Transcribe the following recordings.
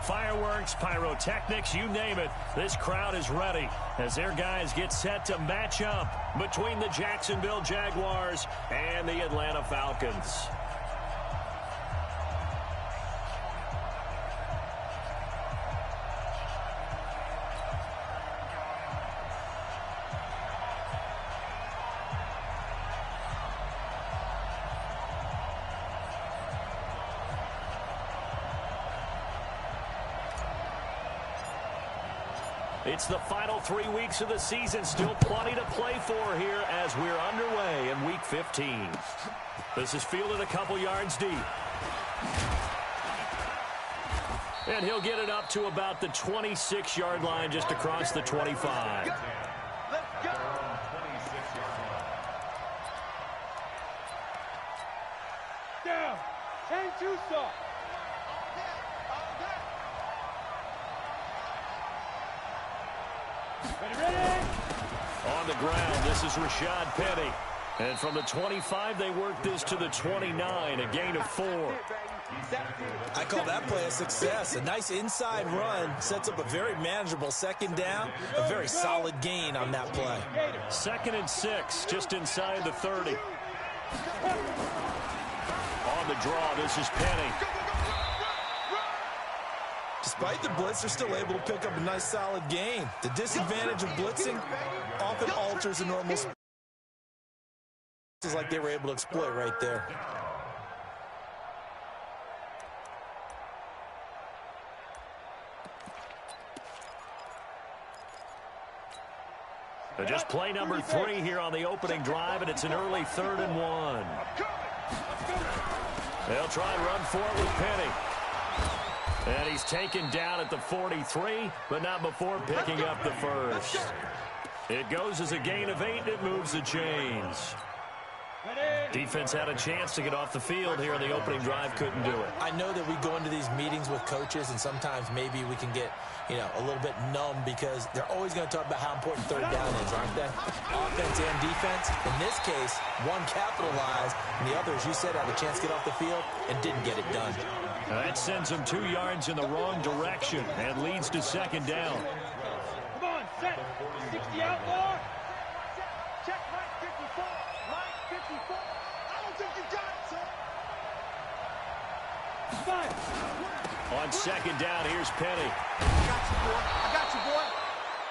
fireworks, pyrotechnics, you name it. This crowd is ready as their guys get set to match up between the Jacksonville Jaguars and the Atlanta Falcons. It's the final 3 weeks of the season. Still plenty to play for here as we're underway in Week 15. This is fielded a couple yards deep. And he'll get it up to about the 26-yard line just across the 25. Let's go. Down. Hang too soft. Ready? On the ground, this is Rashad Penny. And from the 25, they work this to the 29, a gain of 4. I call that play a success. A nice inside run sets up a very manageable second down, a very solid gain on that play. 2nd and 6, just inside the 30. On the draw, this is Penny. Despite the blitz, they're still able to pick up a nice solid gain. The disadvantage of blitzing often alters the normal spaces like they were able to exploit right there. Just play number 3 here on the opening drive, and it's an early 3rd and 1. They'll try and run for it with Penny. And he's taken down at the 43, but not before picking up the first. It goes as a gain of 8, and it moves the chains. Defense had a chance to get off the field here in the opening drive, couldn't do it. I know that we go into these meetings with coaches, and sometimes maybe we can get, a little bit numb because they're always going to talk about how important 3rd down is, aren't they? Offense and defense. In this case, one capitalized, and the other, as you said, had a chance to get off the field and didn't get it done. That sends them 2 yards in the wrong direction and leads to 2nd down. Come on, set. 60 outlaw. Check line 54. Line 54. I don't think you got it, sir. 5. On 2nd down, here's Penny. I got you, boy.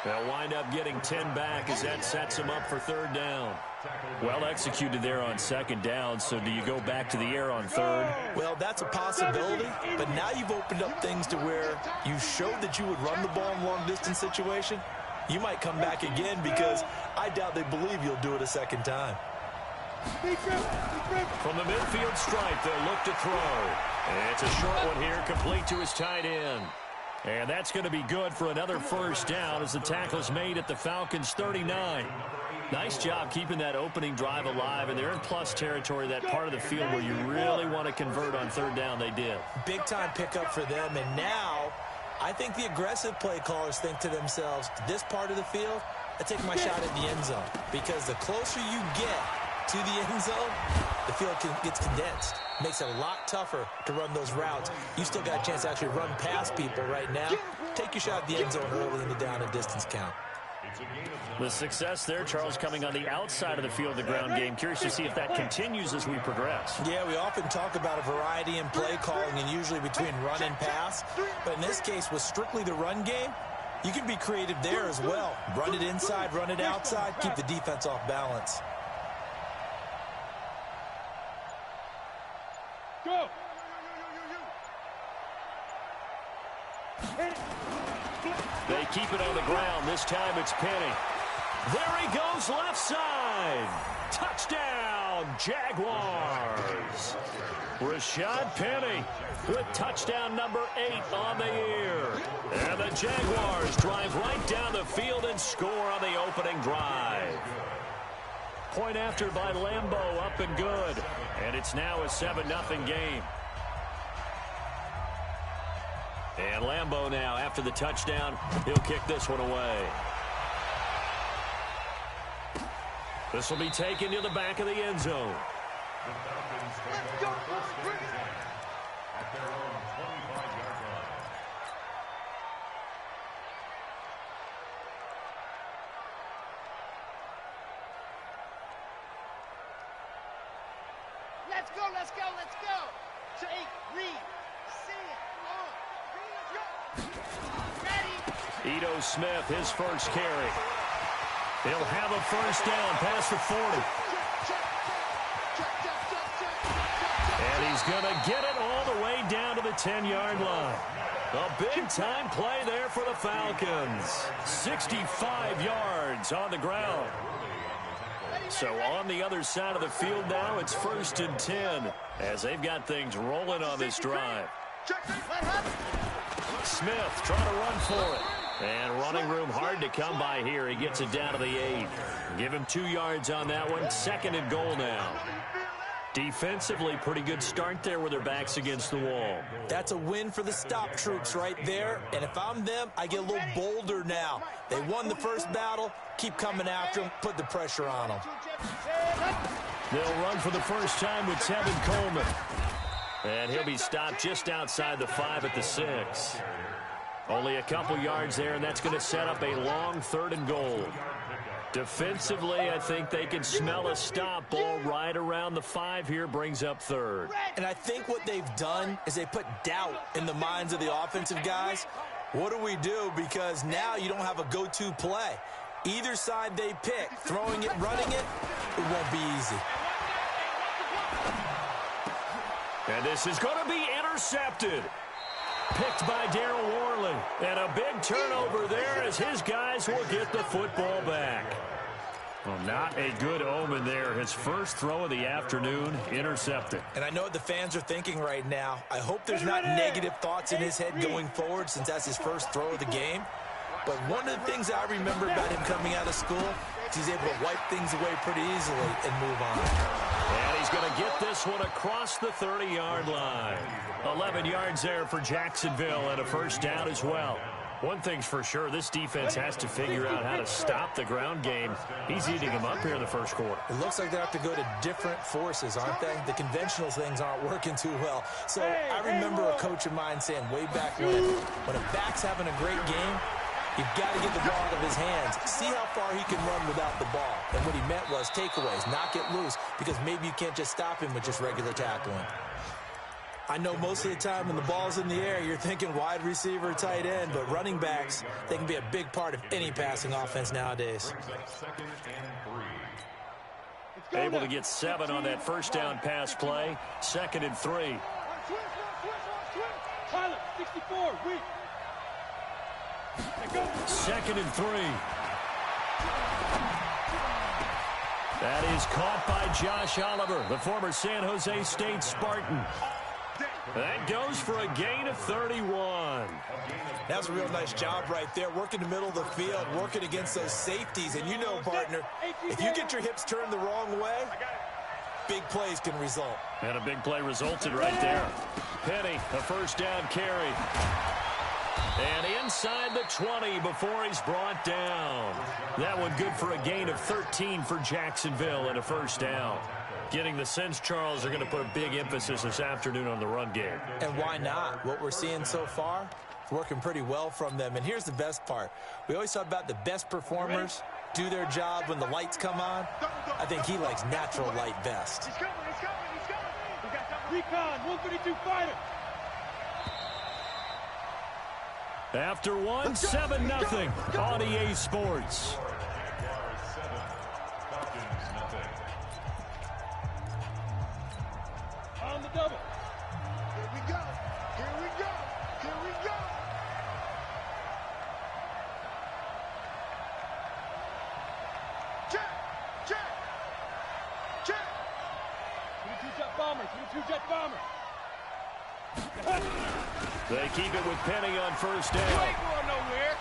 They'll wind up getting 10 back as that sets them up for 3rd down. Well executed there on 2nd down, so do you go back to the air on 3rd? Well, that's a possibility, but now you've opened up things to where you showed that you would run the ball in long-distance situation. You might come back again because I doubt they believe you'll do it a 2nd time. From the midfield stripe, they'll look to throw. It's a short one here, complete to his tight end. And that's going to be good for another 1st down as the tackle's made at the Falcons' 39. Nice job keeping that opening drive alive, and they're in plus territory, that part of the field where you really want to convert on 3rd down. They did. Big-time pickup for them, and now I think the aggressive play callers think to themselves, this part of the field, I take my shot at the end zone, because the closer you get to the end zone, the field gets condensed. Makes it a lot tougher to run those routes. You still got a chance to actually run past people right now. Take your shot at the end zone early in the down and distance count. The success there, Charles, coming on the outside of the field, the ground game. Curious to see if that continues as we progress. Yeah, we often talk about a variety in play calling and usually between run and pass. But in this case, with strictly the run game, you can be creative there as well. Run it inside, run it outside, keep the defense off balance. Go. They keep it on the ground. This time it's Penny. There he goes, left side. Touchdown, Jaguars. Rashad Penny with touchdown number 8 on the year. And the Jaguars drive right down the field and score on the opening drive. Point after by Lambeau, up and good. And it's now a 7-0 game. And Lambeau now, after the touchdown, he'll kick this one away. This will be taken to the back of the end zone. Let's go, let's go, let's go. Take, read, see it, on. Read, go. Ready. Ito Smith, his first carry. He'll have a first down past the 40. And he's going to get it all the way down to the 10-yard line. A big-time play there for the Falcons. 65 yards on the ground. So on the other side of the field now, it's 1st and 10 as they've got things rolling on this drive. Smith trying to run for it. And running room hard to come by here. He gets it down to the 8. Give him 2 yards on that one. 2nd and goal now. Defensively, pretty good start there with their backs against the wall. That's a win for the stop troops right there. And if I'm them, I get a little bolder now. They won the first battle. Keep coming after them. Put the pressure on them. They'll run for the first time with Tevin Coleman. And he'll be stopped just outside the 5 at the 6. Only a couple yards there, and that's going to set up a long 3rd and goal. Defensively, I think they can smell a stop. Ball right around the 5 here, brings up 3rd. And I think what they've done is they put doubt in the minds of the offensive guys. What do we do? Because now you don't have a go-to play. Either side they pick, throwing it, running it, it won't be easy. And this is going to be intercepted. Picked by Darryl Worley. And a big turnover there as his guys will get the football back. Well, not a good omen there. His first throw of the afternoon, intercepted. And I know what the fans are thinking right now. I hope there's not negative thoughts in his head going forward since that's his first throw of the game. But one of the things I remember about him coming out of school is he's able to wipe things away pretty easily and move on. And he's going to get this one across the 30-yard line. 11 yards there for Jacksonville and a first down as well. One thing's for sure, this defense has to figure out how to stop the ground game. He's eating them up here in the first quarter. It looks like they have to go to different forces, aren't they? The conventional things aren't working too well. So I remember a coach of mine saying way back when a back's having a great game, you've got to get the ball out of his hands. See how far he can run without the ball. And what he meant was takeaways, knock it loose, because maybe you can't just stop him with just regular tackling. I know most of the time when the ball's in the air, you're thinking wide receiver, tight end, but running backs, they can be a big part of any passing offense nowadays. Able to get 7 on that first down pass play. 2nd and 3. Tyler, 64, weak. 2nd and 3. That is caught by Josh Oliver, the former San Jose State Spartan. That goes for a gain of 31. That's a real nice job right there, working the middle of the field, working against those safeties. And you know, partner, if you get your hips turned the wrong way, big plays can result. And a big play resulted right there. Penny, a first down carry. And inside the 20 before he's brought down. That one good for a gain of 13 for Jacksonville and a first down. Getting the sense, Charles, are going to put a big emphasis this afternoon on the run game. And why not? What we're seeing so far, it's working pretty well from them. And here's the best part. We always talk about the best performers do their job when the lights come on. I think he likes natural light best. He's coming, he's coming, he's coming. Recon, 132 fighter. After one, 7-0 on EA Sports. On the double. Here we go. Here we go. Here we go. Check. Check. Check. 22 jet bomber. 22 jet bomber. They keep it with Penny on first down. You ain't going nowhere.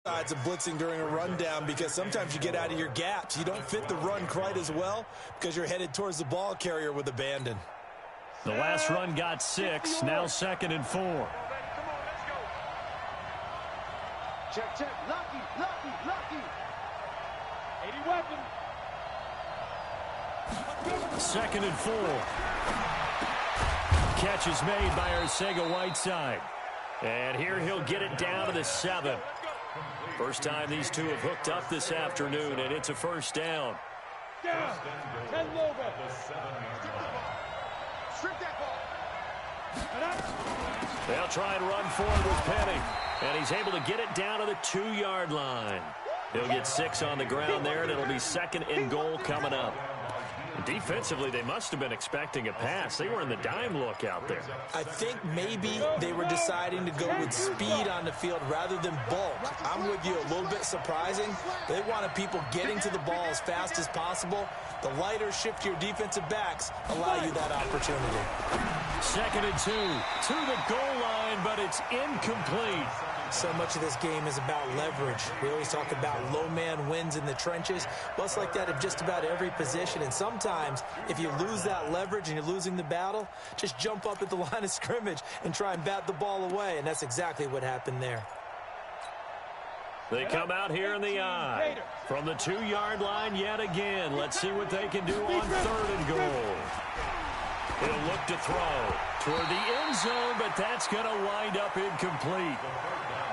Sides of blitzing during a rundown because sometimes you get out of your gaps. You don't fit the run quite as well because you're headed towards the ball carrier with abandon. The last run got 6, now 2nd and 4. Come on, let's go. Check, check. Lucky, lucky, lucky. 80 weapon. 2nd and 4. Catch is made by Arcega-Whiteside. And here he'll get it down to the 7. First time these two have hooked up this afternoon, and it's a first down. Down. 10 logo. Strip that ball. They'll try and run forward with Penny. And he's able to get it down to the 2-yard line. He'll get 6 on the ground there, and it'll be 2nd and goal coming up. Defensively, they must have been expecting a pass. They were in the dime look out there. I think maybe they were deciding to go with speed on the field rather than bulk. I'm with you, a little bit surprising. They wanted people getting to the ball as fast as possible. The lighter, shiftier defensive backs allow you that opportunity. 2nd and 2 to the goal line, but it's incomplete. So much of this game is about leverage. We always talk about low man wins in the trenches. Well, it's like that of just about every position. And sometimes, if you lose that leverage and you're losing the battle, just jump up at the line of scrimmage and try and bat the ball away. And that's exactly what happened there. They come out here in the eye. From the 2-yard line yet again. Let's see what they can do on 3rd and goal. He'll look to throw toward the end zone, but that's going to wind up incomplete.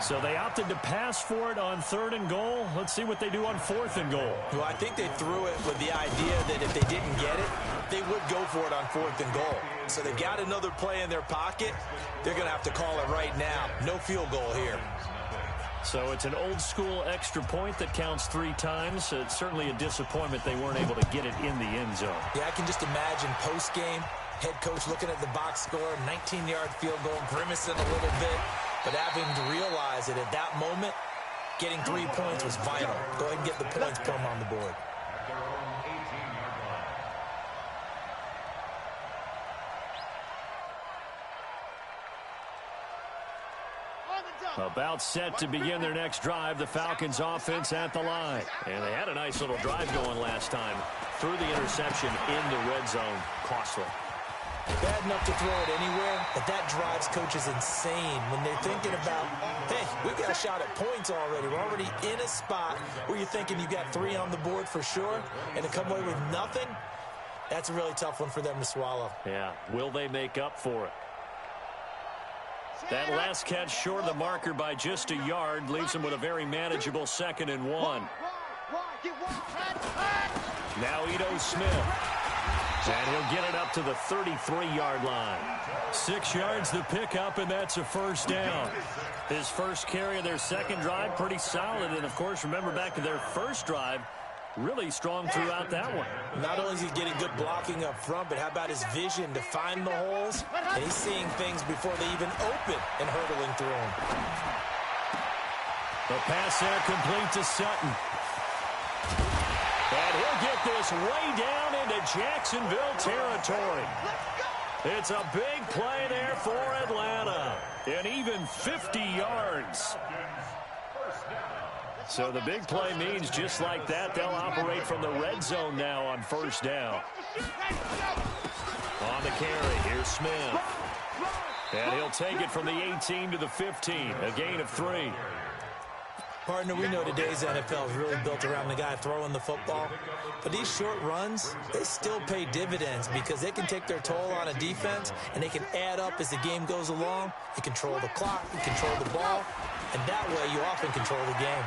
So they opted to pass for it on 3rd and goal. Let's see what they do on 4th and goal. Well, I think they threw it with the idea that if they didn't get it, they would go for it on 4th and goal. So they got another play in their pocket. They're going to have to call it right now. No field goal here. So it's an old-school extra point that counts 3 times. It's certainly a disappointment they weren't able to get it in the end zone. Yeah, I can just imagine post-game, head coach looking at the box score, 19-yard field goal, grimacing a little bit, but having to realize that at that moment, getting 3 points was vital. Go ahead and get the points, put them on the board. About set to begin their next drive, the Falcons offense at the line. And they had a nice little drive going last time. Threw the interception in the red zone. Costly. Bad enough to throw it anywhere, but that drives coaches insane when they're thinking about, hey, we've got a shot at points already. We're already in a spot where you're thinking you got 3 on the board for sure, and to come away with nothing, that's a really tough one for them to swallow. Yeah, will they make up for it? That last catch short of the marker by just a yard leaves them with a very manageable 2nd and 1. Now Ito Smith. And he'll get it up to the 33-yard line. 6 yards to pick up, and that's a first down. His first carry of their second drive, pretty solid. And, of course, remember back to their first drive, really strong throughout that one. Not only is he getting good blocking up front, but how about his vision to find the holes? And he's seeing things before they even open and hurdling through them. The pass there complete to Sutton. And he'll get this way down into Jacksonville territory. It's a big play there for Atlanta. And even 50 yards. So the big play means just like that, they'll operate from the red zone now on first down. On the carry, here's Smith. And he'll take it from the 18 to the 15, a gain of 3. Partner, we know today's NFL is really built around the guy throwing the football. But these short runs, they still pay dividends because they can take their toll on a defense, and they can add up as the game goes along. You control the clock, you control the ball, and that way you often control the game.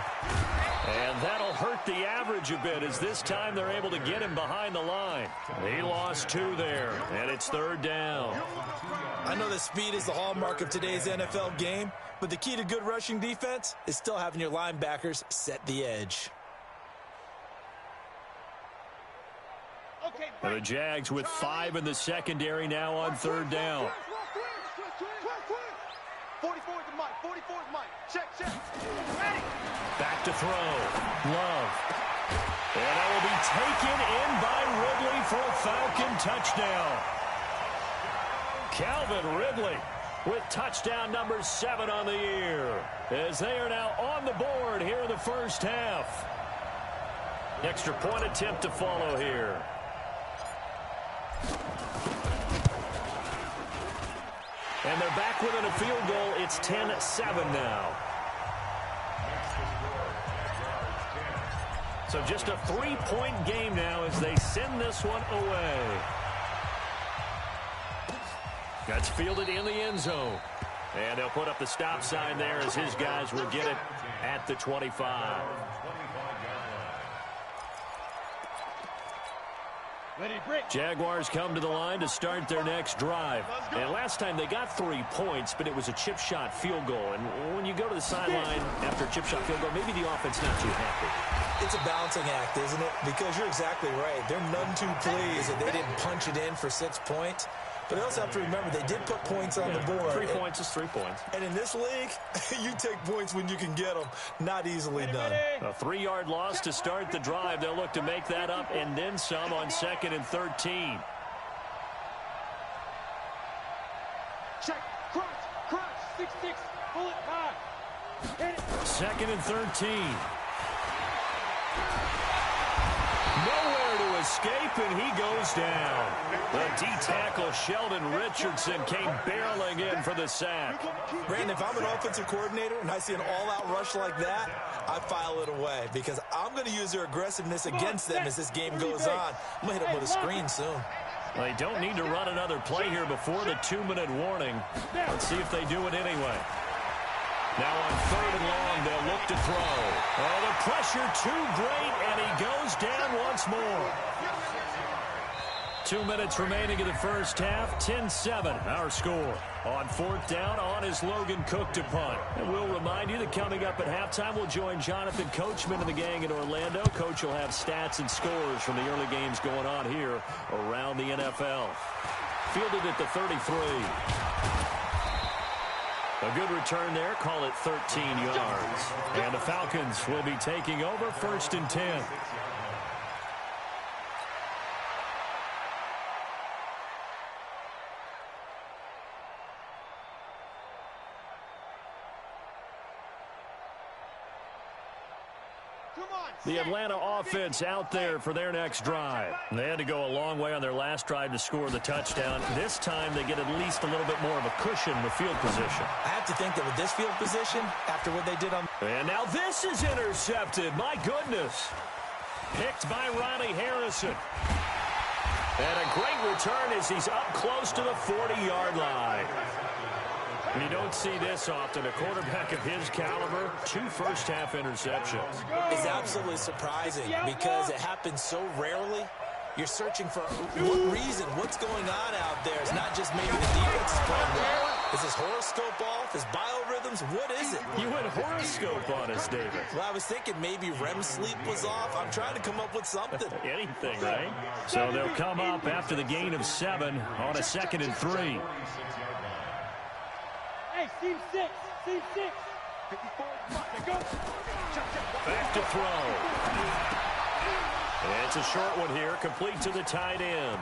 And that'll hurt the average a bit as this time they're able to get him behind the line. He lost 2 there, and it's 3rd down. I know that speed is the hallmark of today's NFL game, but the key to good rushing defense is still having your linebackers set the edge. And the Jags with 5 in the secondary now on 3rd down. 44 is Mike. 44 is Mike. Check. Ready. Back to throw. Love. And that will be taken in by Ridley for a Falcon touchdown. Calvin Ridley with touchdown number 7 on the year, as they are now on the board here in the first half. Extra point attempt to follow here. And they're back within a field goal. It's 10-7 now. So just a 3-point game now as they send this one away. That's fielded in the end zone. And they'll put up the stop sign there as his guys will get it at the 25. Jaguars come to the line to start their next drive. And last time they got 3 points, but it was a chip shot field goal. And when you go to the sideline after a chip shot field goal, maybe the offense not too happy. It's a balancing act, isn't it? Because you're exactly right. They're none too pleased that they didn't punch it in for 6 points. But they also have to remember they did put points on the board. 3 points is 3 points. And in this league, you take points when you can get them. Not easily done. A 3-yard loss to start the drive. They'll look to make that up and then some on 2nd and 13. Check, crunch, 6-6, pull it high. Hit it. 2nd and 13. Nowhere to escape, and he goes down. The D-tackle Sheldon Richardson came barreling in for the sack. Brandon, if I'm an offensive coordinator and I see an all-out rush like that, I file it away because I'm going to use their aggressiveness against them as this game goes on. I'm going to hit them with a screen soon. They don't need to run another play here before the 2-minute warning. Let's see if they do it anyway. Now on 3rd and long, they'll look to throw. Oh, the pressure too great, and he goes down once more. 2 minutes remaining in the first half. 10-7, our score. On 4th down, on is Logan Cook to punt. And we'll remind you that coming up at halftime, we'll join Jonathan Coachman and the gang in Orlando. Coach will have stats and scores from the early games going on here around the NFL. Fielded at the 33. A good return there. Call it 13 yards. And the Falcons will be taking over 1st and 10. The Atlanta offense out there for their next drive. They had to go a long way on their last drive to score the touchdown. This time they get at least a little bit more of a cushion with field position. I have to think that with this field position, after what they did on... And now this is intercepted. My goodness. Picked by Ronnie Harrison. And a great return as he's up close to the 40-yard line. You don't see this often. A quarterback of his caliber, 2 first-half interceptions. It's absolutely surprising because it happens so rarely. You're searching for what reason, what's going on out there. It's not just maybe the defense is playing well. Is his horoscope off? His biorhythms? What is it? You went horoscope on us, David. Well, I was thinking maybe REM sleep was off. I'm trying to come up with something. Anything, right? So they'll come up after the gain of 7 on a 2nd and 3. Hey, team 6, team 6. 54, go. Back to throw. It's a short one here, complete to the tight end.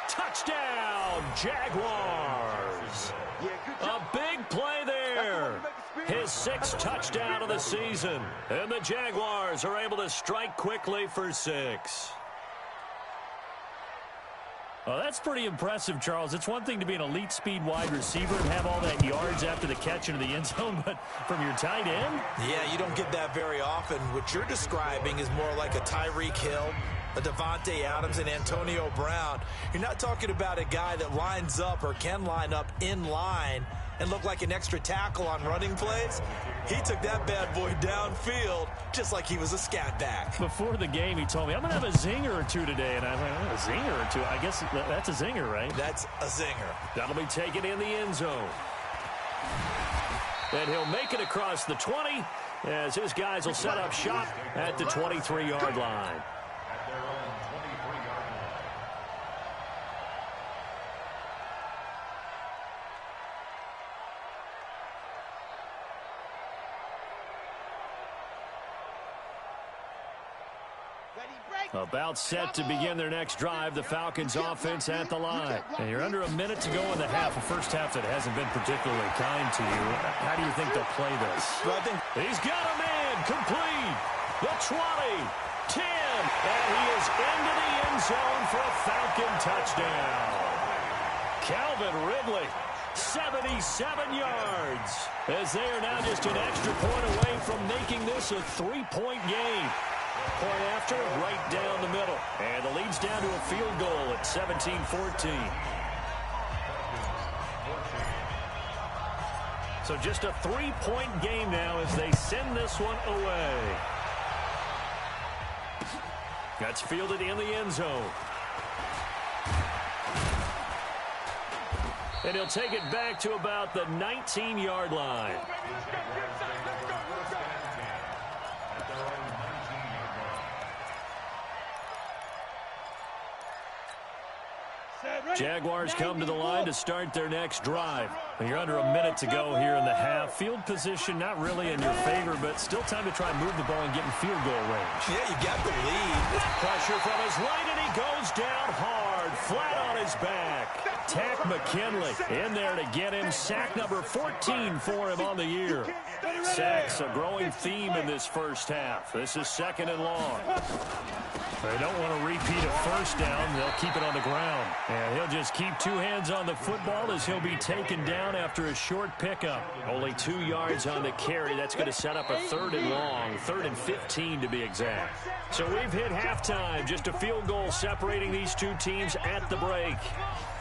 Touchdown, Jaguars. A big play there. His 6th touchdown of the season. And the Jaguars are able to strike quickly for 6. Well, that's pretty impressive, Charles. It's one thing to be an elite speed wide receiver and have all that yards after the catch into the end zone, but from your tight end? Yeah, you don't get that very often. What you're describing is more like a Tyreek Hill, a Devontae Adams, and Antonio Brown. You're not talking about a guy that lines up or can line up in line and look like an extra tackle on running plays. He took that bad boy downfield just like he was a scat back. Before the game, he told me, I'm going to have a zinger or two today. And I was like, a zinger or two? I guess that's a zinger, right? That's a zinger. That'll be taken in the end zone. And he'll make it across the 20 as his guys will set up shop at the 23-yard line. About set to begin their next drive, the Falcons offense at the line. And you're under a minute to go in the half, a first half that hasn't been particularly kind to you. How do you think they'll play this? Well, I think he's got a man complete. The 20, 10, and he is into the end zone for a Falcon touchdown. Calvin Ridley, 77 yards, as they are now just an extra point away from making this a 3-point game. Point after, right down the middle. And the lead's down to a field goal at 17-14. So just a 3-point game now as they send this one away. That's fielded in the end zone. And he'll take it back to about the 19-yard line. Jaguars come to the line to start their next drive. And you're under a minute to go here in the half. Field position not really in your favor, but still time to try and move the ball and get in field goal range. Yeah, you got the lead. Pressure from his right, and he goes down hard, flat on his back. Tack McKinley in there to get him. Sack number 14 for him on the year. Sacks a growing theme in this first half. This is 2nd and long. They don't want to repeat a first down. They'll keep it on the ground. And he'll just keep 2 hands on the football as he'll be taken down after a short pickup. Only 2 yards on the carry. That's going to set up a 3rd and long. 3rd and 15 to be exact. So we've hit halftime. Just a field goal separating these 2 teams at the break.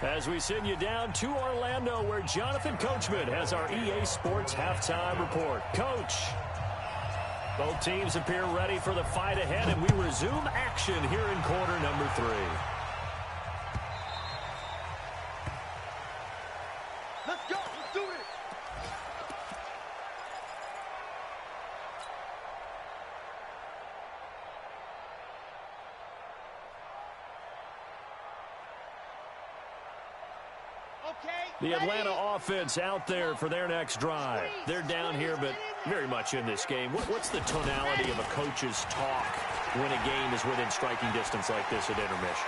As we send you down to Orlando, where Jonathan Coachman has our EA Sports halftime report. Coach. Both teams appear ready for the fight ahead, and we resume action here in quarter number 3. Let's go. Let's do it. The Atlanta offense out there for their next drive. They're down here, but very much in this game. What's the tonality of a coach's talk when a game is within striking distance like this at intermission?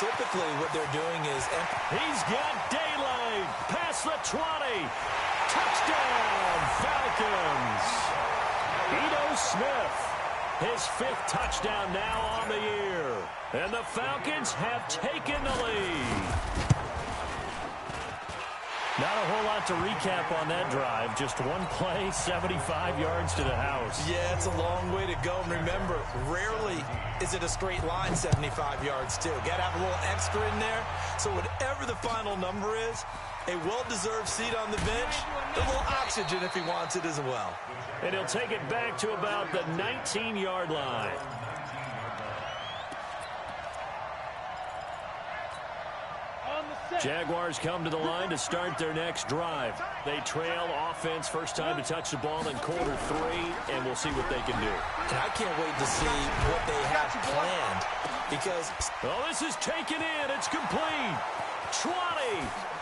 Typically, what they're doing is... He's got daylight. Past the 20. Touchdown, Falcons. Ito Smith. His 5th touchdown now on the year. And the Falcons have taken the lead. Not a whole lot to recap on that drive. Just one play, 75 yards to the house. Yeah, it's a long way to go. And remember, rarely is it a straight line 75 yards, too. Got to have a little extra in there. So whatever the final number is, a well-deserved seat on the bench, a little oxygen if he wants it as well. And he'll take it back to about the 19-yard line. Jaguars come to the line to start their next drive. They trail offense, first time to touch the ball in quarter 3, and we'll see what they can do. And I can't wait to see what they have planned because... Oh, this is taken in. It's complete. 20,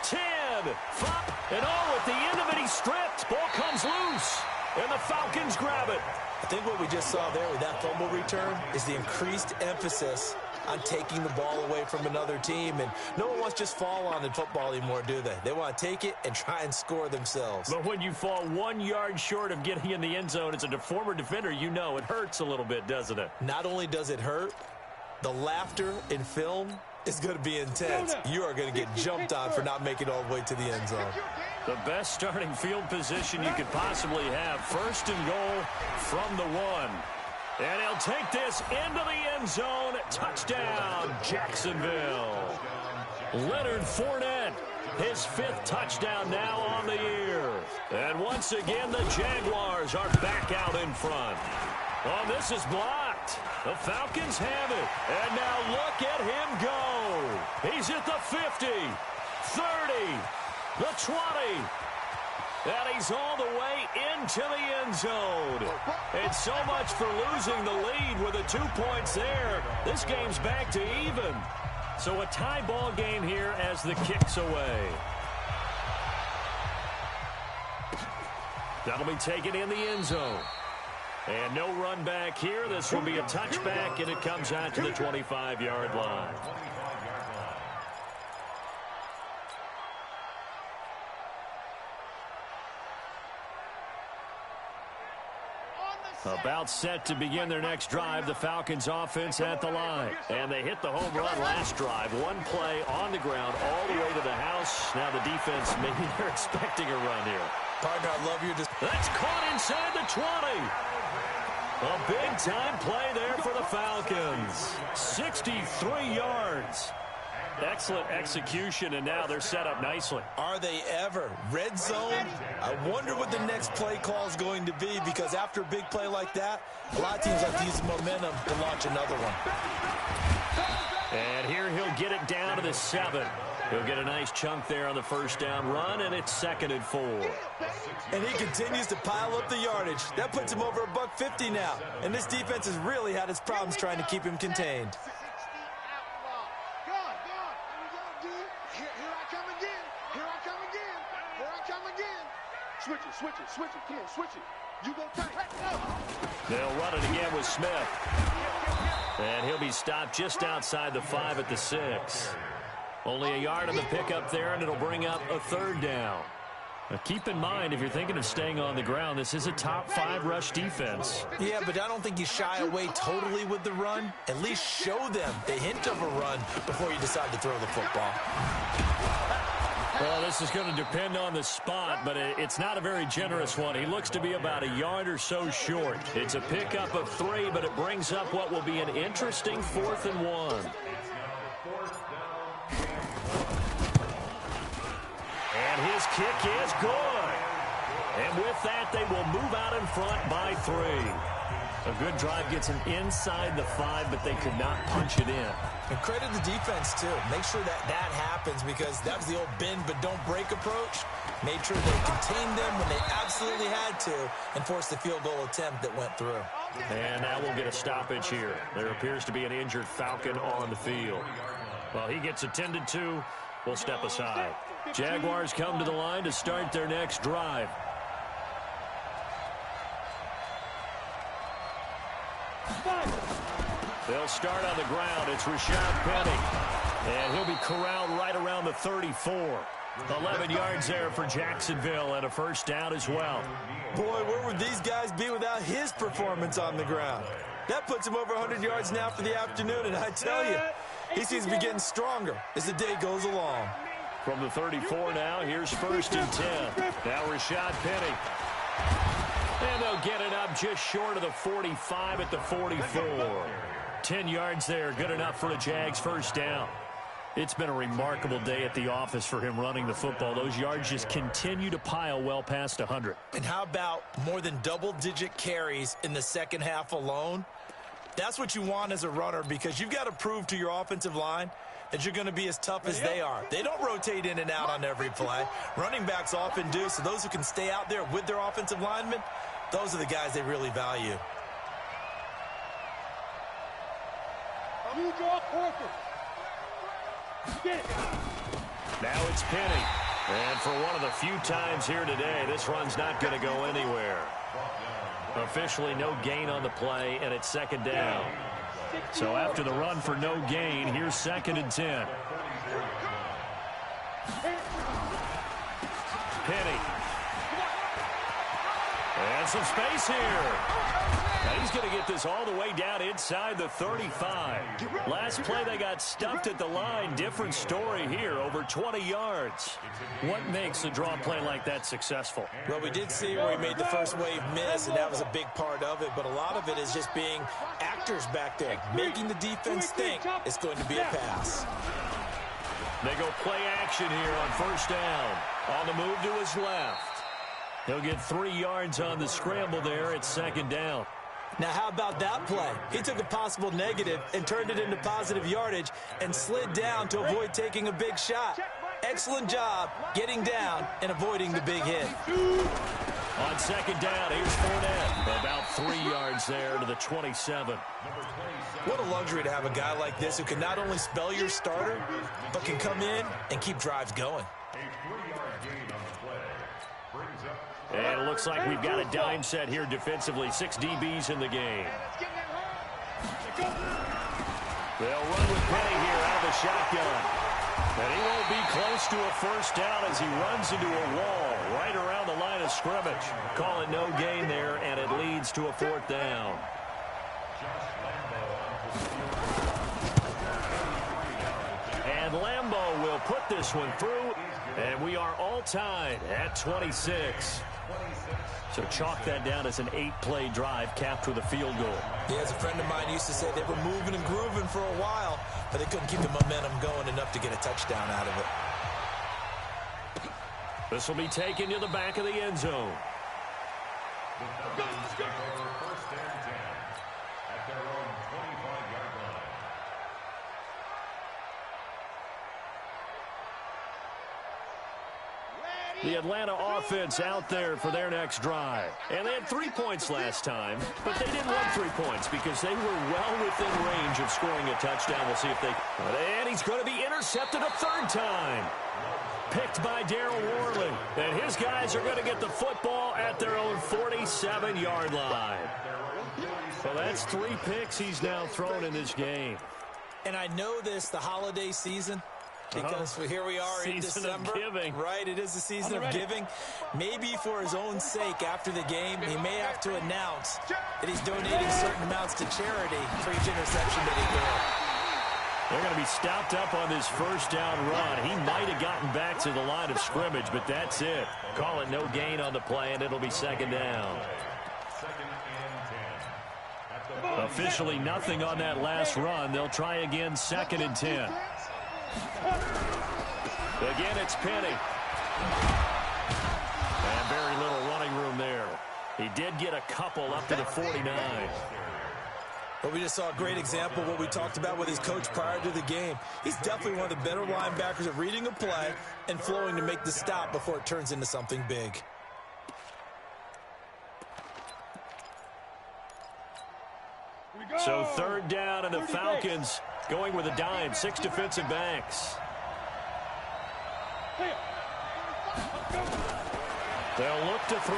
10, 5, and oh, at the end of it, he stripped. Ball comes loose, and the Falcons grab it. I think what we just saw there with that fumble return is the increased emphasis on taking the ball away from another team. And no one wants to just fall on in football anymore, do they? They want to take it and try and score themselves. But when you fall 1 yard short of getting in the end zone as a former defender, you know it hurts a little bit, doesn't it? Not only does it hurt, the laughter in film is going to be intense. You are going to get jumped on for not making it all the way to the end zone. The best starting field position you could possibly have. 1st and goal from the 1. And he'll take this into the end zone. Touchdown, Jacksonville. Leonard Fournette, his 5th touchdown now on the year. And once again, the Jaguars are back out in front. Oh, this is blocked. The Falcons have it. And now look at him go. He's at the 50, 30, the 20. And he's all the way into the end zone. It's so much for losing the lead with the 2 points there. This game's back to even. So a tie ball game here as the kick's away. That'll be taken in the end zone. And no run back here. This will be a touchback, and it comes out to the 25-yard line. About set to begin their next drive, the Falcons offense at the line. And they hit the home run last drive. One play on the ground all the way to the house. Now the defense, maybe they're expecting a run here. Partner, I love your... That's caught inside the 20. A big-time play there for the Falcons. 63 yards. Excellent execution, and now they're set up nicely. Are they ever? Red zone? I wonder what the next play call is going to be, because after a big play like that, a lot of teams like to use momentum to launch another one. And here he'll get it down to the 7. He'll get a nice chunk there on the first down run, and it's 2nd and 4. And he continues to pile up the yardage. That puts him over $150 now. And this defense has really had its problems trying to keep him contained. Switch it, Ken, switch it. You go tight. They'll run it again with Smith. And he'll be stopped just outside the 5 at the 6. Only a yard on the pickup there, and it'll bring up a 3rd down. Now keep in mind, if you're thinking of staying on the ground, this is a top 5 rush defense. Yeah, but I don't think you shy away totally with the run. At least show them the hint of a run before you decide to throw the football. Well, this is going to depend on the spot, but it's not a very generous one. He looks to be about a yard or so short. It's a pickup of 3, but it brings up what will be an interesting 4th and 1. And his kick is good. And with that, they will move out in front by 3. A good drive gets him inside the 5, but they could not punch it in. And credit the defense, too. Make sure that happens, because that was the old bend but don't break approach. Made sure they contained them when they absolutely had to and forced the field goal attempt that went through. And now we'll get a stoppage here. There appears to be an injured Falcon on the field. Well, he gets attended to. We'll step aside. Jaguars come to the line to start their next drive. They'll start on the ground. It's Rashad Penny. And he'll be corralled right around the 34. 11 yards there for Jacksonville, and a first down as well. Boy, where would these guys be without his performance on the ground? That puts him over 100 yards now for the afternoon, and I tell you, he seems to be getting stronger as the day goes along. From the 34 now, here's 1st and 10. Now Rashad Penny. And they'll get it up just short of the 45 at the 44. 10 yards there, good enough for a Jags first down. It's been a remarkable day at the office for him running the football. Those yards just continue to pile well past 100. And how about more than double-digit carries in the second half alone? That's what you want as a runner, because you've got to prove to your offensive line that you're going to be as tough as they are. They don't rotate in and out on every play. Running backs often do, so those who can stay out there with their offensive linemen, those are the guys they really value. Now it's Penny. And for one of the few times here today, this run's not going to go anywhere. Officially no gain on the play, and it's 2nd down. So after the run for no gain, here's 2nd and 10. Penny. And some space here. Now he's going to get this all the way down inside the 35. Last play they got stuffed at the line. Different story here, over 20 yards. What makes a draw play like that successful? Well, we did see where he made the first wave miss, and that was a big part of it. But a lot of it is just being actors back there, making the defense think it's going to be a pass. They go play action here on first down. On the move to his left. He'll get 3 yards on the scramble there. It's 2nd down. Now, how about that play? He took a possible negative and turned it into positive yardage and slid down to avoid taking a big shot. Excellent job getting down and avoiding the big hit. On 2nd down, here's Fournette. About 3 yards there to the 27. What a luxury to have a guy like this who can not only spell your starter, but can come in and keep drives going. And it looks like we've got a dime set here defensively. 6 DBs in the game. They'll run with Penny here out of the shotgun. And he won't be close to a first down as he runs into a wall right around the line of scrimmage. Call it no gain there, and it leads to a 4th down. And Lambeau will put this one through, and we are all tied at 26. So chalk that down as an 8-play drive capped with a field goal. Yeah, as a friend of mine used to say, they were moving and grooving for a while, but they couldn't keep the momentum going enough to get a touchdown out of it. This will be taken to the back of the end zone. First and 10 at their own 25-yard line. The Atlanta offense out there for their next drive. And they had 3 points last time, but they didn't want 3 points because they were well within range of scoring a touchdown. We'll see if they... And he's going to be intercepted a third time. Picked by Darrell Worley. And his guys are going to get the football at their own 47-yard line. So that's 3 picks he's now thrown in this game. And I know this, the holiday season, because here we are in December. Of giving. Right, it is the season of giving. Maybe for his own sake after the game, he may have to announce that he's donating certain amounts to charity for each interception that he threw. They're going to be stopped up on this first down run. He might have gotten back to the line of scrimmage, but that's it. Call it no gain on the play, and it'll be second down. Officially nothing on that last run. They'll try again, 2nd and 10. Again, it's Penny. And very little running room there. He did get a couple up to the 49. But we just saw a great example of what we talked about with his coach prior to the game. He's definitely one of the better linebackers at reading a play and flowing to make the stop before it turns into something big. So 3rd down, and the Falcons going with a dime. 6 defensive backs. They'll look to throw.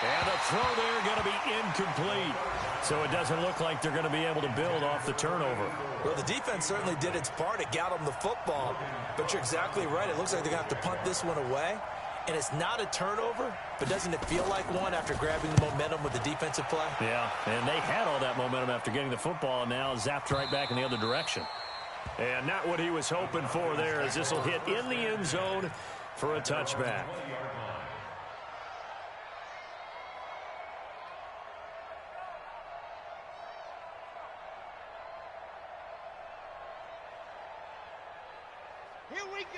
And the throw there going to be incomplete. So it doesn't look like they're going to be able to build off the turnover. Well, the defense certainly did its part. It got them the football. But you're exactly right. It looks like they're going to have to punt this one away. And it's not a turnover, but doesn't it feel like one after grabbing the momentum with the defensive play? Yeah, and they had all that momentum after getting the football, and now zapped right back in the other direction. And not what he was hoping for there, as this will hit in the end zone for a touchback.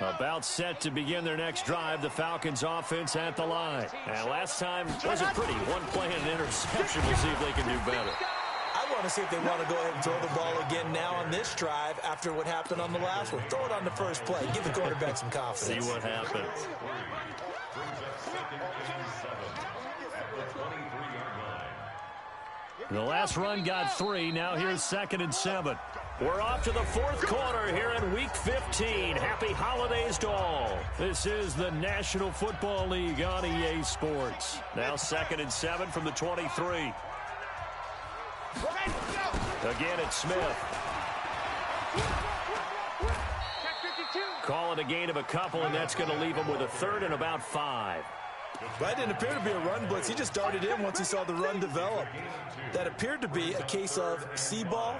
About set to begin their next drive, the Falcons offense at the line. And last time wasn't pretty. 1 play and an interception. We'll see if they can do better. I want to see if they want to go ahead and throw the ball again now on this drive after what happened on the last one. Throw it on the first play. Give the quarterback some confidence. See what happens. The last run got 3. Now here's 2nd and 7. We're off to the 4th quarter here in Week 15. Happy holidays to all. This is the National Football League on EA Sports. Now 2nd and 7 from the 23. Again, it's Smith. Call it a gain of a couple, and that's going to leave him with a 3rd and about 5. That didn't appear to be a run blitz. He just darted in once he saw the run develop. That appeared to be a case of see ball,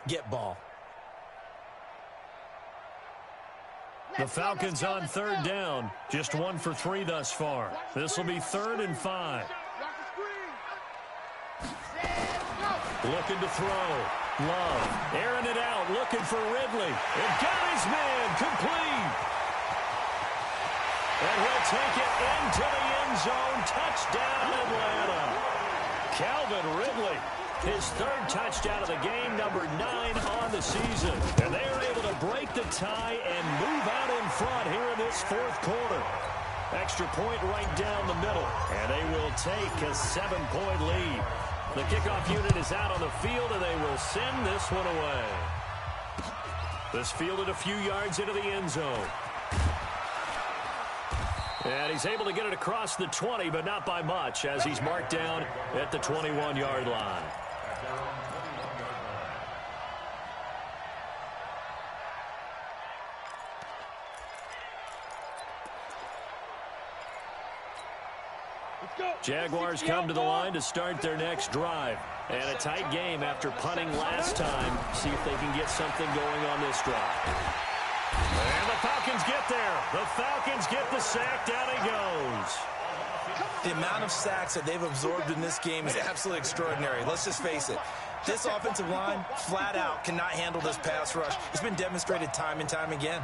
get ball. The Falcons on 3rd down. Just 1 for 3 thus far. This will be 3rd and 5. Looking to throw. Love. Airing it out. Looking for Ridley. And got his man. Complete. And he'll take it into the end zone. Touchdown, Atlanta. Calvin Ridley. His 3rd touchdown of the game, number 9 on the season. And they are able to break the tie and move out in front here in this 4th quarter. Extra point right down the middle. And they will take a 7-point lead. The kickoff unit is out on the field, and they will send this one away. This fielded a few yards into the end zone. And he's able to get it across the 20, but not by much, as he's marked down at the 21-yard line. Jaguars come to the line to start their next drive. And a tight game after punting last time. See if they can get something going on this drive. And the Falcons get there. The Falcons get the sack. Down he goes. The amount of sacks that they've absorbed in this game is absolutely extraordinary. Let's just face it. This offensive line, flat out, cannot handle this pass rush. It's been demonstrated time and time again.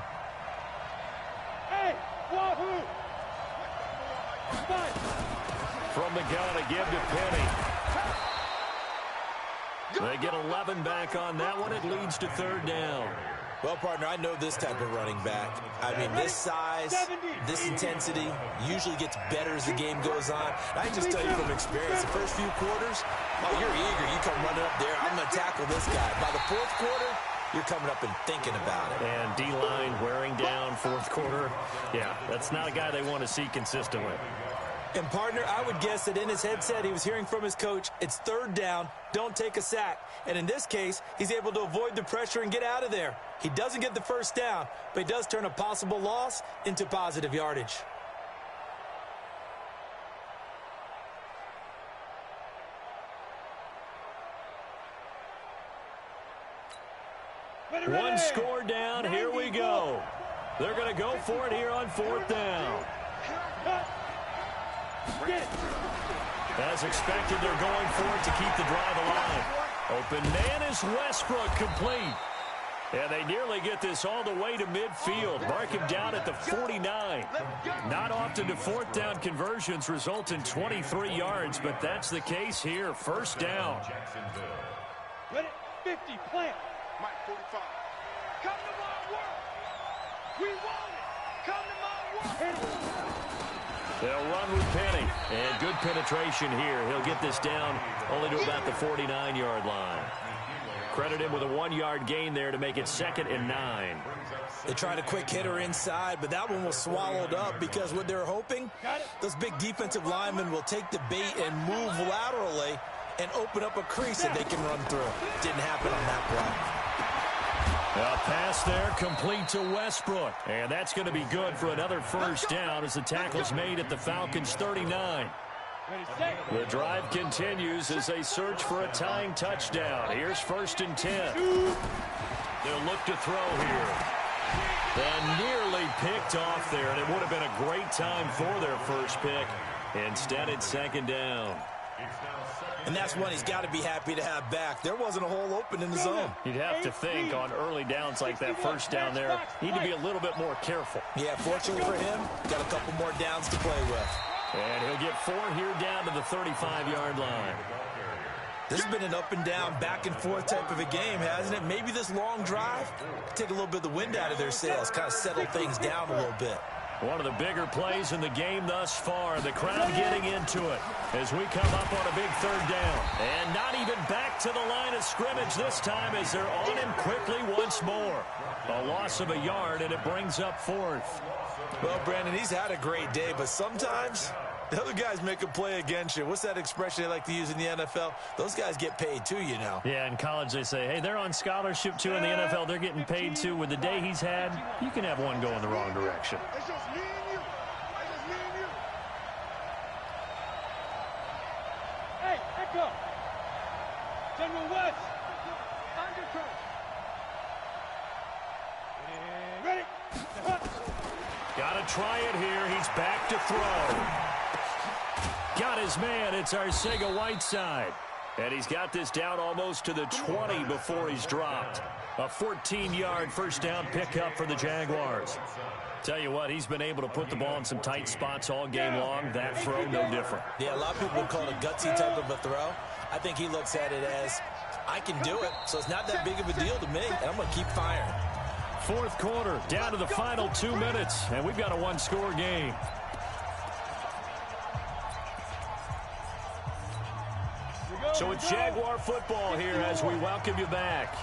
Hey, Wahoo! From the gun, a give to Penny. They get 11 back on that one. It leads to third down. Well, partner, I know this type of running back. I mean, this size, this intensity usually gets better as the game goes on. And I can just tell you from experience, the first few quarters, oh, you're eager. You come running up there, I'm going to tackle this guy. By the fourth quarter, you're coming up and thinking about it. And D-line wearing down fourth quarter. Yeah, that's not a guy they want to see consistently. And, partner, I would guess that in his headset he was hearing from his coach, it's third down, don't take a sack. And in this case, he's able to avoid the pressure and get out of there. He doesn't get the first down, but he does turn a possible loss into positive yardage. One score down, here we go. They're going to go for it here on fourth down. As expected, they're going for it to keep the drive alive. Open man is Westbrook, complete. And they nearly get this all the way to midfield. Mark him down at the 49. Not often do fourth down conversions result in 23 yards, but that's the case here. First down. Ready? 50, plant. Mike, 45. Come to my work. We want it. Come to my work. They'll run with Penny. And good penetration here. He'll get this down only to about the 49-yard line. Credit him with a 1-yard gain there to make it 2nd and 9. They tried a quick hitter inside, but that one was swallowed up because what they're hoping, those big defensive linemen will take the bait and move laterally and open up a crease that they can run through. Didn't happen on that play. A pass there complete to Westbrook. And that's going to be good for another first down as the tackle's made at the Falcons' 39. The drive continues as they search for a tying touchdown. Here's 1st and 10. They'll look to throw here. And nearly picked off there, and it would have been a great time for their first pick. Instead, it's 2nd down. And that's one he's got to be happy to have back. There wasn't a hole open in the zone. You'd have to think on early downs like that first down there, need to be a little bit more careful. Yeah, fortunately for him, got a couple more downs to play with. And he'll get 4 here down to the 35-yard line. This has been an up and down, back and forth type of a game, hasn't it? Maybe this long drive could take a little bit of the wind out of their sails, kind of settle things down a little bit. One of the bigger plays in the game thus far. The crowd getting into it as we come up on a big 3rd down. And not even back to the line of scrimmage this time as they're on him quickly once more. A loss of a yard, and it brings up 4th. Well, Brandon, he's had a great day, but sometimes the other guys make a play against you. What's that expression they like to use in the NFL? Those guys get paid too, you know. Yeah, in college they say, hey, they're on scholarship too. In the NFL, they're getting paid too. With the day he's had, you can have one go in the wrong direction. It's just me and you. It's just me and you. Hey, Echo. General West. Undercurrent. Ready? Got to try it here. He's back to throw. Got his man. It's Arcega-Whiteside. And he's got this down almost to the 20 before he's dropped. A 14-yard first down pickup for the Jaguars. Tell you what, he's been able to put the ball in some tight spots all game long. That throw, no different. Yeah, a lot of people would call it a gutsy type of a throw. I think he looks at it as, I can do it, so it's not that big of a deal to me, and I'm going to keep firing. 4th quarter, down to the final 2 minutes, and we've got a 1-score game. So it's Jaguar football here as we welcome you back.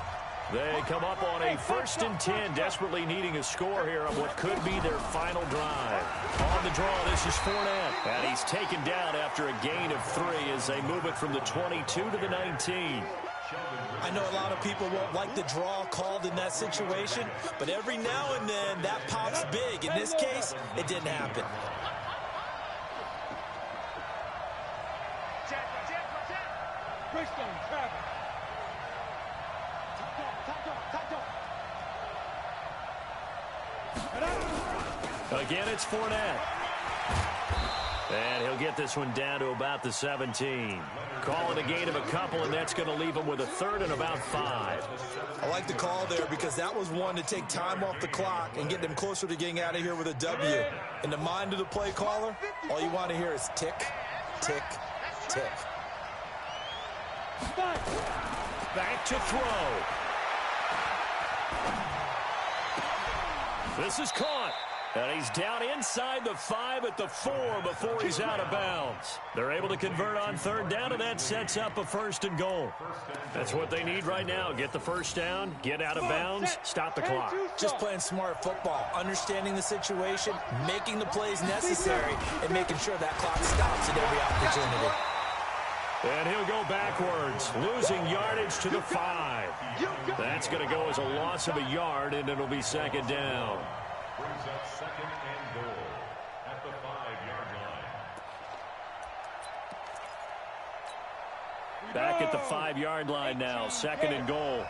They come up on a 1st and 10, desperately needing a score here on what could be their final drive. On the draw, this is Fournette, and he's taken down after a gain of 3 as they move it from the 22 to the 19. I know a lot of people won't like the draw called in that situation, but every now and then that pops big. In this case, it didn't happen. Bridgestone traffic. Again, it's Fournette. And he'll get this one down to about the 17. Call it a gain of a couple, and that's going to leave him with a third and about 5. I like the call there because that was one to take time off the clock and get them closer to getting out of here with a W. In the mind of the play caller, all you want to hear is tick, tick, tick. Back to throw. This is caught. And he's down inside the 5 at the 4 before he's out of bounds. They're able to convert on third down, and that sets up a 1st and goal. That's what they need right now. Get the first down, get out of bounds, stop the clock. Just playing smart football, understanding the situation, making the plays necessary, and making sure that clock stops at every opportunity. And he'll go backwards, losing yardage to the 5. That's going to go as a loss of a yard, and it'll be 2nd down. Brings up 2nd and goal at the 5-yard line. Back at the 5-yard line now, 2nd and goal.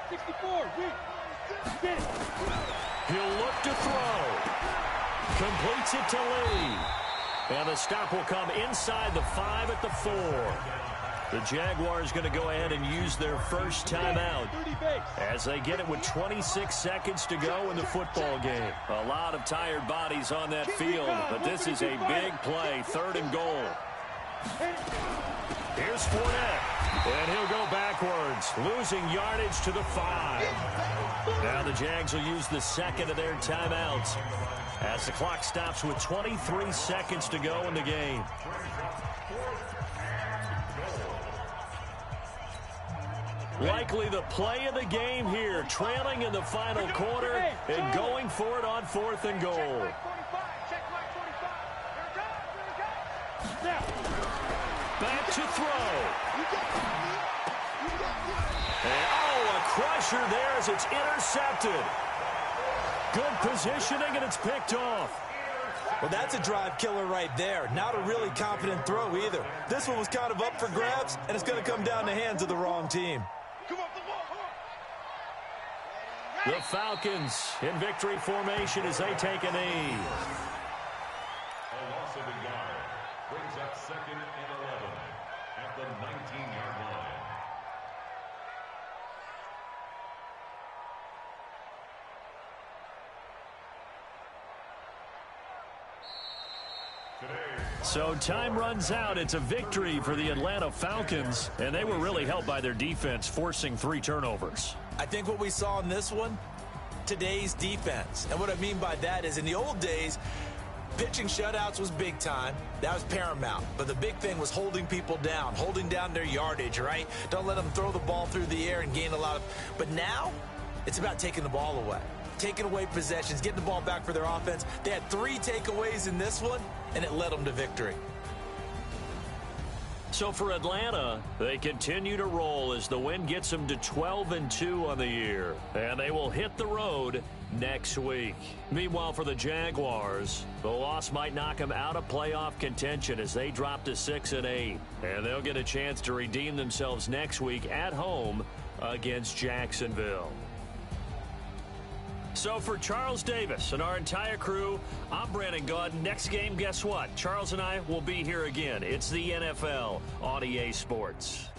64. He'll look to throw. Completes it to Lee. And the stop will come inside the 5 at the 4. The Jaguars going to go ahead and use their first timeout as they get it with 26 seconds to go in the football game. A lot of tired bodies on that field, but this is a big play, 3rd and goal. Here's Fournette, and he'll go backwards, losing yardage to the 5. Now the Jags will use the 2nd of their timeouts as the clock stops with 23 seconds to go in the game. Likely the play of the game here, trailing in the final quarter and going for it on 4th and goal. Back to throw. And, a crusher there as it's intercepted. Good positioning, and it's picked off. Well, that's a drive killer right there. Not a really confident throw either. This one was kind of up for grabs, and it's going to come down the hands of the wrong team. The Falcons in victory formation as they take a knee. A loss of a yard brings up 2nd and 11 at the 19-yard line. So time runs out. It's a victory for the Atlanta Falcons, and they were really helped by their defense, forcing 3 turnovers. I think what we saw in this one, today's defense. And what I mean by that is in the old days, pitching shutouts was big time. That was paramount. But the big thing was holding people down, holding down their yardage, right? Don't let them throw the ball through the air and gain a lot of... But now, it's about taking the ball away. Taking away possessions, getting the ball back for their offense. They had 3 takeaways in this one, and it led them to victory. So for Atlanta, they continue to roll as the win gets them to 12-2 on the year. And they will hit the road next week. Meanwhile, for the Jaguars, the loss might knock them out of playoff contention as they drop to 6-8. And they'll get a chance to redeem themselves next week at home against Jacksonville. So for Charles Davis and our entire crew, I'm Brandon Gaudin. Next game, guess what? Charles and I will be here again. It's the NFL on EA Sports.